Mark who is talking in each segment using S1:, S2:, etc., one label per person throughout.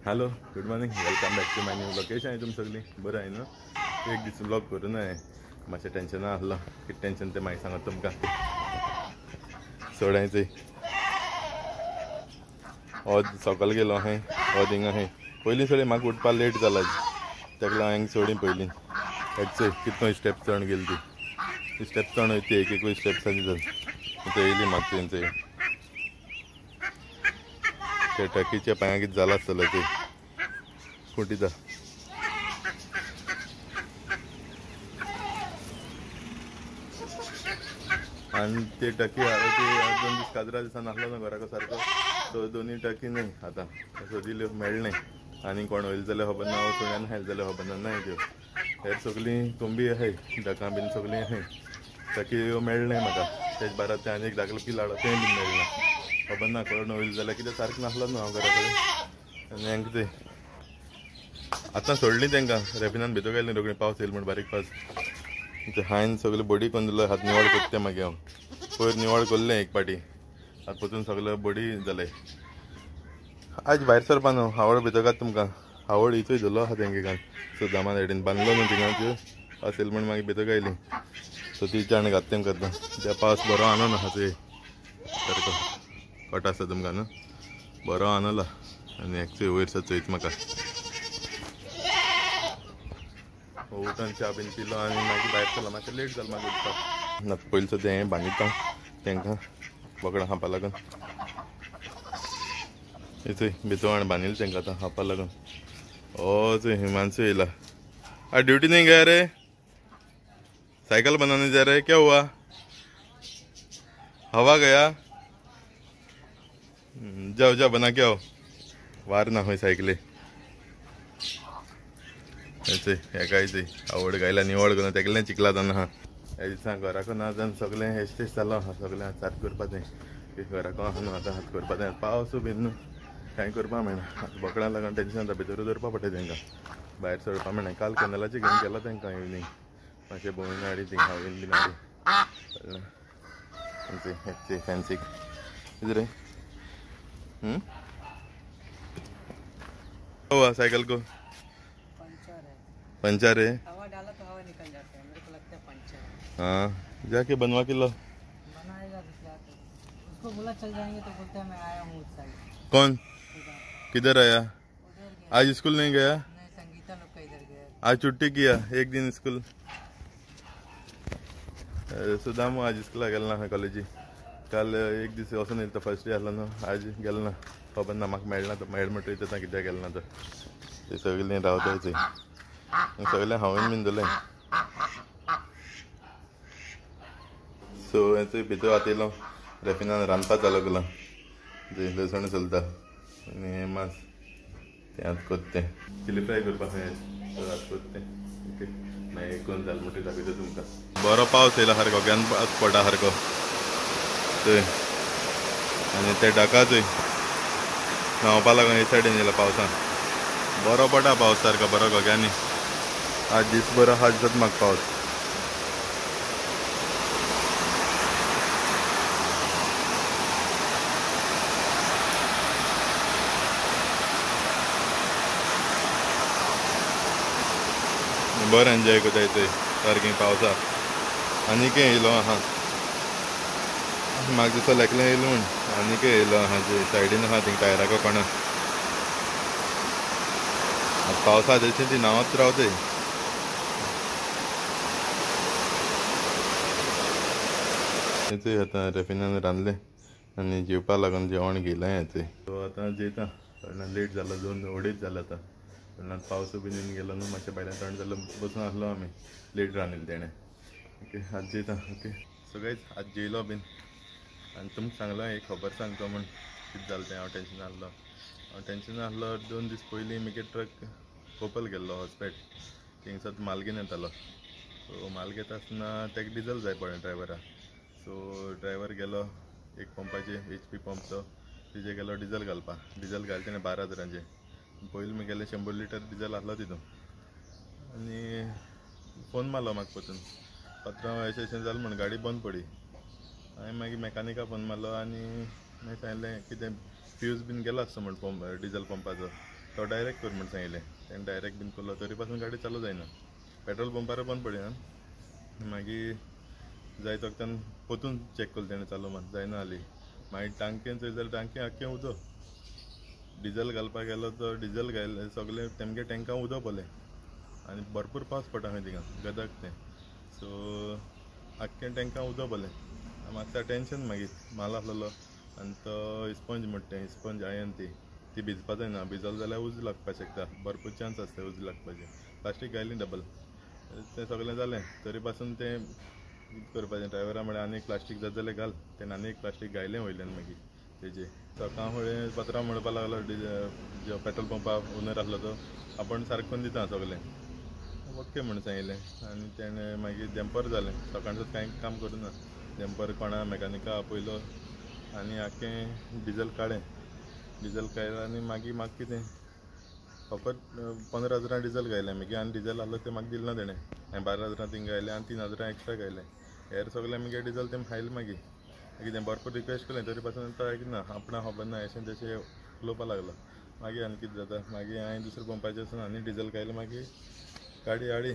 S1: Hello good morning welcome back to my new location आहे तुम सगळी बरं आहे ना एक दीस ब्लॉग करूं नये मातशें टेंशन आसलो कितें टेंशन तें मागीर सांगत तुमकां सोडायचंय ओद सकाळ गेलो हांवें ओद हिंगा हांवें पयलीं सोडी म्हाका उठपा लेट जाला ताका लागून हांवें सोडी पयलीं चोय कितलो स्टेप चड गेली ती स्टेप चड वयता एक एकूय स्टेप्सांनी जाता येयली मातशें तेंचो ते टकीच्या पांयां कितें जालां आसतलें ते फुटिता आनी ते टकी हांवें ती 2 दीस 15 दिसान आसलो ना घराको सारको सो दोनी टकी न्ही आतां सोदिल्यो मेळ्ळे आनी कोण वयले जाल्यार खबर ना सुण्यान खायले जाल्यार खबर ना न्हय त्यो हेर सगळीं कोंबी आहाय डकां बीन सगळीं आहाय टकी मेळ्ळे म्हाका तेज बारा ते आनी एक धाकलो पिल हाडलो तें बीन मेळना खबर ना कोण वयले जाल्यार कितें सारकें नासलो न्हू हांव घरा कडेन आनी हांवें कितें आतां सोडलीं तांकां रेफिनान भितर गेलें रोखडें पावस येयलो म्हण बारीक पावस हांवें सगळें बॉडी करून दिलो हात निवळ करता मागीर हांव पयर निवळ करलें एक पाटी आतां परतून सगळें बॉडी जालें आयज भायर सरपा न्हू हावळ भितर घात तुमकां हावळ हिचोय धरलो आहा तेंगे घाल सुदामा सायडीन बांदलो न्हू थिंगा असेल म्हण मागीर भितर गायली सो ती आनी घात तें करता त्या पावस बरो आनो ना थंय सारको कट आसा तुमकां न्हू बरो आनला आनी एक्चुअली वयर सो चोयत म्हाका उठून च्या बीन पिलो आनी मागीर भायर सरलो मातशें लेट जालें म्हाका उठपाक ना पयलीं तें हें बांदिता तांकां बोकडां खावपा लागून थंय भितर हांवें बांदिल्लें तांकां आतां खावपा लागून हो थंय हिमांशू येयला आज ड्यूटी नहीं गया रे साइकिल बनाने जा रहे क्या हुआ हवा गया जाओ जाओ बना के आओ वार ना हो सायकले हेकायचें आवड गायला निवळ करून तेगलें चिकला जावन आहा ह्या दिसां घराको ना जावन सगळें हेस्टेस जालो आहा सगळें सारकें करपा जाय घराको आहा न्हू आतां हात करपा जाय पावस बीन न्हू कांय करपा मेळना आतां बोकडां लागून टेंशन जाता भितर दवरपा पडटा तांकां भायर सोडपा मेळना काल कॅनलाचें घेवन गेला तांकां इवनींग मातशें भोंवून हाडी थिंग हांवें बीन हाडी कळ्ळें फॅन्सीक कितें रे हुआ साइकिल को पंचर है
S2: हवा डाला तो हवा निकल जाता है मेरे को लगता है पंचर है।
S1: हाँ जाके बनवा के लो
S2: बनाएगा तो क्या उसको बोला चल जाएंगे तो बोलता है मैं आया हूँ उस साइड
S1: कौन किधर आया
S2: उधर गया
S1: आज स्कूल नहीं गया
S2: नहीं संगीता लोग का इधर गया
S1: आज छुट्टी किया एक दिन स्कूल सुदाम आज स्कूल गेल ना कॉलेजी काल एक दीस वचून येयलो तो फर्स्ट डे आसलो न्हू आज गेलो ना खबर ना म्हाका मेळना तो मेळ म्हणटा येता कित्याक गेलो ना तो ते सगळें रावताय सगळें हांवें बीन दिलें सो हेचो भितर आतां रेफिनान रांदपा चालू केला जे लसण चलता आनी हें मास तें आतां करता चिली फ्राय करपाक सो आतां करता ओके मागीर करून जालें म्हणटा दाखयता तुमकां बरो पावस येयला सारको घेवन पावस पडटा सारको थंय आनी ते डका थंय न्हांवपा लागून हे सायडीन येयला पावसान बरो पडटा पावस सारको बरो गोग्यांनी आज दीस बरो आहा दिसता म्हाका पावस बरें एन्जॉय कोताय थंय सारकें पावसा आनीक येयलो आहा म्हाका दिसता एकलें येयलो म्हूण आनीक येयलो आहा जे सायडीन आहा थिंग टायराको कोणा पावसा तशें ती न्हांवत रावताय हेचें आतां रेफिनान रांदलें आनी जेवपा लागून जेवण घेयलें हेचें सो आतां जेयता कारण लेट जालो 2-2:30 जालें आतां कारण पावस बीन येवन गेलो न्हू मातशें भायल्यान थंड जालो बसून आसलो आमी लेट रांदिल्लें तेणें ओके आज जेयता ओके सो गायज आज जेयलो बीन आनी तुमकां सांगलो एक खबर सांगतो म्हूण कितें जालें तें हांव टेंशन आसलो 2 दीस पयलीं म्हगे ट्रक कोपल गेल्लो हॉस्पेट थिंगसर माल घेवन येतालो सो माल घेता आसतना ताका डिजल जाय पडलें ड्रायव्हराक सो ड्रायव्हर गेलो एक पंपाचे HP पंप तो तेजे गेलो डिजल घालपाक डिजल घाल तेणें 12,000 पयलीं म्हगेलें 100 लिटर डिजल आसलो तितून आनी फोन मारलो म्हाका परतून पात्रांव अशें जालें म्हण गाडी बंद पडी हांवें मागीर मॅकानिका फोन मारलो आनी मागीर सांगलें कितें फ्यूज बीन गेलो आसता म्हण पंप डिजल पंपाचो तो डायरेक्ट कर म्हणून सांगिल्लें तेणें डायरेक्ट बीन केलो तरी पासून गाडी चालू जायना पेट्रोल पंपार बंद पडलें मागीर जायत वक्तान पोतून चॅक केलें तेणें चालू मात जायना जाली मागीर टांकयेन चोय जाल्यार टांकये आख्खें उदक डिझल घालपाक गेलो तो डिझल घायलें सगळें तेमगे टँकां उदक पडलें आनी भरपूर पावस पडटा खंय थिंगा गदक तें सो आख्खें टँकां उदक पडलें मातशें टेंशन मागीर माल आसलेलो आनी तो इस्पंज म्हणटा इस्पंज आयन ती भिजपा जायना भिजल जाल्यार उज लागपाक शकता भरपूर चान्स आसता उज लागपाचें प्लास्टीक घायलें डबल तें सगळें जालें तरी पासून तें करपाचें ड्रायव्हरा म्हळ्यार आनी एक प्लास्टीक जाता जाल्यार घाल तेणें आनी एक प्लास्टीक घायलें वयल्यान मागीर तेजें सकाळ फुडें पत्रां म्हणपाक लागलो जो पेट्रोल पंपा ओनर आसलो तो आपण सारको दिता सगळें ओके म्हणून सांगिल्लें आनी तेणें मागीर डॅम्पर जालें सकाळचो कांय काम करुना डॅम्पर कोणा मॅकानिका आपयलो आनी आख्खें डिझल काडलें आनी मागीर म्हाका कितें फकत 15,000 डिझल घायलें मागीर आनी डिझल आसलो तें म्हाका दिलें ना तेणें हांवें 12,000 थिंग घायलें आनी 3,000 एक्स्ट्रा घायलें हेर सगळें मागीर डिझल तें खायलें मागीर तें भरपूर रिक्वेस्ट केलें तरी पासून तो आयकना आपणा खबर ना अशें तशें उलोवपाक लागलो मागीर आनी कितें जाता मागीर हांवें दुसऱ्या पंपाचेर वचून आनी डिझल घायलें मागीर गाडी हाडी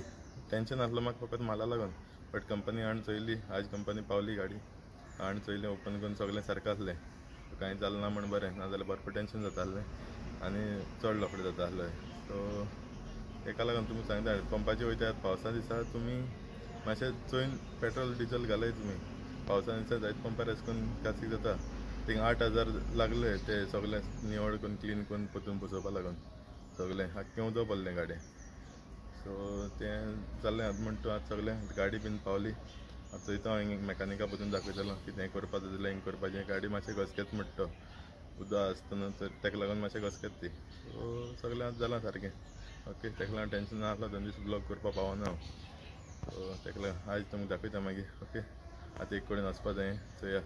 S1: टेंशन आसलो म्हाका फकत माला लागून बट कंपनी हाडून चोयली आज कंपनी पावली गाडी हाडून चोयलें ओपन करून सगळें सारकें आसलें कांय जालें ना म्हण बरें नाजाल्यार भरपूर टेंशन जाता आसलें आनी चड लोफड जाता आसलें सो तेका लागून तुमी सांगता पंपाचेर वयतात पावसा दिसा तुमी मातशें चोयन पेट्रोल डिझल घालय तुमी पावसा दिसा जायत पंपार अशें करून कासीक जाता थिंग 8,000 लागले ते सगळें निवळ करून क्लीन करून पोतून पुसोवपा लागून सगळें आख्खें उदक पडलें गाडयेन सो तें जालें आतां म्हणटा तूं आतां सगळें गाडी बीन पावली आतां चोयता हांव मॅकानिका पसून दाखयतलो कितें करपाक जाल्यार हिंग करपाचें गाडी मातशें घसकेत म्हणटा तो उदक आसतना तर तेका लागून मातशें घसकेत ती सो सगळें आतां जालां सारकें ओके तेका लागून टेंशन नासलो 2 दीस ब्लॉक करपाक पावना हांव सो तेका लागून आज तुमकां दाखयता मागीर ओके आतां एक कडेन वचपा जाय चोया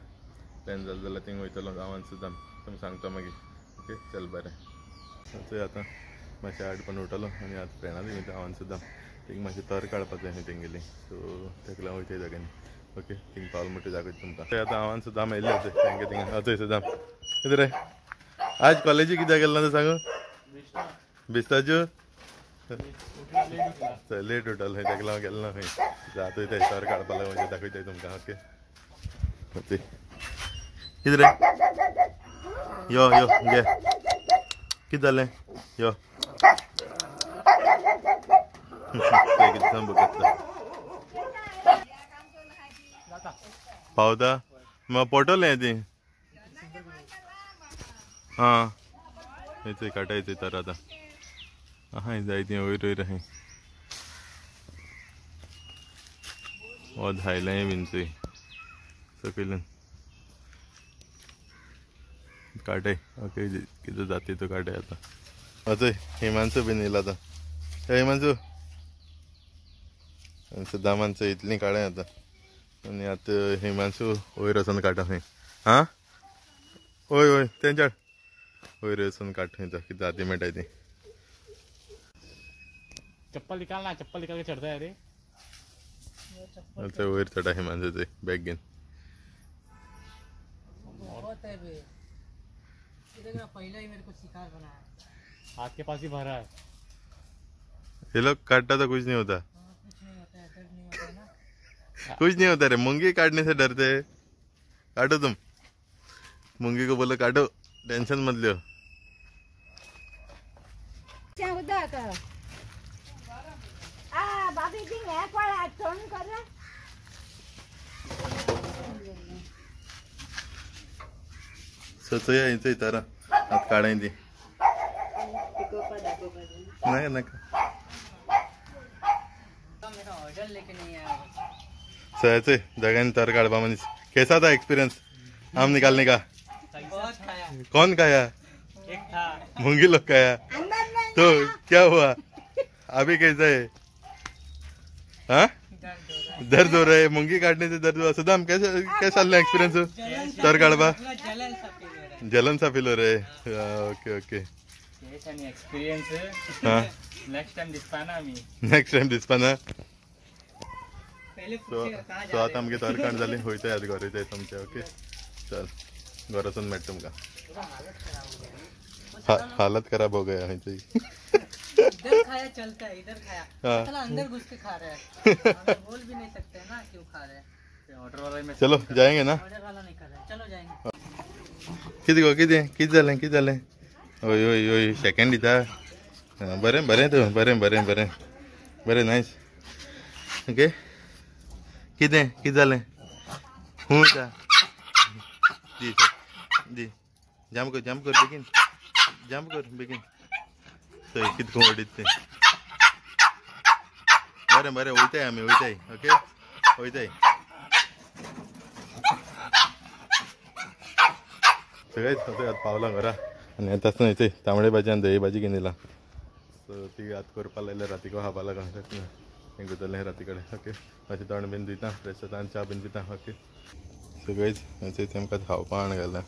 S1: प्लॅन जालें जाल्यार थिंग वयतलो गांवांत सुद्दां तुमकां सांगता मागीर ओके चल बरें चोय आतां मातशें आडपण उठलो आनी आतां फ्रेंडां वयता गांवांत सुद्दां थिंग मातशें तर काडपाक जाय न्ही तेंगेली सो तेका लागून वयताय जाग्यानी ओके थिंग पावल म्हणटा दाखयता तुमकां थंय आतां गांवांत सुद्दां येयल्ले होते तेंगे थिंगा थंय सुद्दां कितें रे आज कॉलेजी कित्याक गेलो ना सांगू बिस्ताच्यो लेट उठलो तेका लागून गेलो ना खंय आतां वयताय तर काडपाक लागून म्हणजे दाखयताय तुमकां ओके ओके कितें रे यो यो घे कितें जालें यो पावता मग पटोलें ती हां येते काटायचे तर आतां आहाय जाय ती वयर वयर आहाय वोद हायलें बीन चोय सकयल्यान काटाय ओके कितें जाता तो काटाय आतां चोय हिमांशू बीन येयला आतां हिमांशू सुदामांचो इतलीं काडें आतां आनी आतां हिमांशू वयर वचून काडटा खंय हां वय वय तेंच्या वयर वचून काड खंय तो कितें जाती मेळटाय ती
S3: चप्पल निकाल के चढ़ता है रे
S1: चल वयर चढा हिमांशू चोय बॅग घेवन
S2: बहुत है बे ये देख ना पहले ही मेरे को शिकार बनाया
S3: हाथ के पास ही भरा है
S1: ये लोग काटता तो कुछ नहीं होता
S2: कुछ नहीं होता है दर्द नहीं होता है ना
S1: कुछ नहीं होता रे मूंगी काटने से डरते हैं काटो तुम मूंगी को बोलो काटो टेंशन मत लो सोचया इथे तारा आता काढाय ती नाही नका
S2: मेरा ऑर्डर लेके नहीं आया
S1: सहचे जगह तर काढ़वा मनीष कैसा था एक्सपीरियंस आम निकालने का
S2: बहुत खाया
S1: कौन खाया
S2: एक था
S1: मूंगी लोग खाया तो क्या हुआ अभी कैसा है हाँ दर्द हो रहा है मूंगी काटने से दर्द हुआ सुदाम कैसा एक्सपीरियंस तर काढ़वा जलन सा फील हो रहा है ओके ओके
S3: एक्सपीरियंस
S1: हाँ
S3: नेक्स्ट टाइम दिसपाना मी
S2: पहले
S1: सो आता आमगे तरकांड जाली वयताय आतां घर वयताय तुमचे ओके चल घर वचून मेळटा तुमकां हालत खराब हो गया है जी।
S2: इधर खाया चलता है, इधर खाया
S1: हाँ।
S2: साला अंदर घुस के खा रहे हैं। हमें बोल भी नहीं सकते ना क्यों खा रहे हैं।
S3: ऑर्डर वाला में
S1: चलो जाएंगे ना।
S2: ऑर्डर वाला नहीं कर रहे, चलो जाएंगे।
S1: किती जालें ओय ओय ओय सेकंड दिता बरें बरें नायस ओके किती जालें हूँ जा दी जंप कर बेगीन थंय कितको ओडीत तें बरें वयताय आमी ओके वयताय सगळेच आता पावला घरा आनी आतां थंय तांबडे भाजी आनी दही भाजी घेवन येयला सो ती आतां करपा लायल्या रातीको खावपा लागून हें करतलें राती कडेन ओके मातशें तोंड बीन धुयता फ्रेश जाता आनी च्या बीन पिता ओके सगळेच हें तेमकां खावपा हाड घाला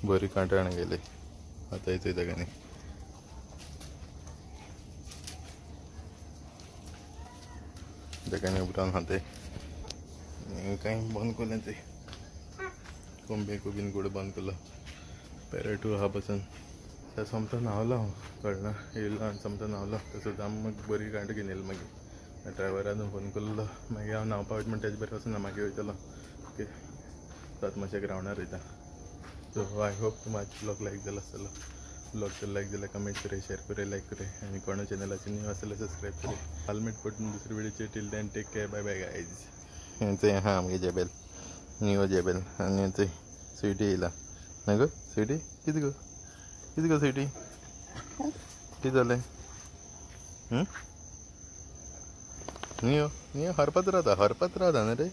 S1: बरी कांटण गेली आतां येतोय तेगांनी तेगांनी उपरावन खाते कांय बंद केलें तें कोंबेको बीन गुड बंद केलो पेरेटू आहा बसून त्या सोमतो न्हांवलो हांव कळना येयलो आनी सोमतो न्हांवलो तसो म्हाका बरी कांट घेवन येयलो मागीर ड्रायव्हरान फोन केल्लो मागीर हांव न्हांवपा वयता म्हणटा तेजे बरें वचना मागीर वयतलो ओके सो आतां मातशें ग्रावंडार वयता सो आय होप तुमचो ब्लॉग लायक जालो आसतलो ब्लॉग जर लायक जाल्यार कमेंट करे शेअर करे लायक करे आनी कोणा चॅनलाचेर न्यू आसल्यार सबस्क्रायब करे हालमेट पडून दुसरे व्हिडिओचेर till then take care bye bye guys हेंचें आहा आमगे जेबेल न्यू जेबेल आनी थंय स्विटी येयला ना गो स्विटी कितें गो स्विटी कितें जालें नियो हरपत रावता न्ही रे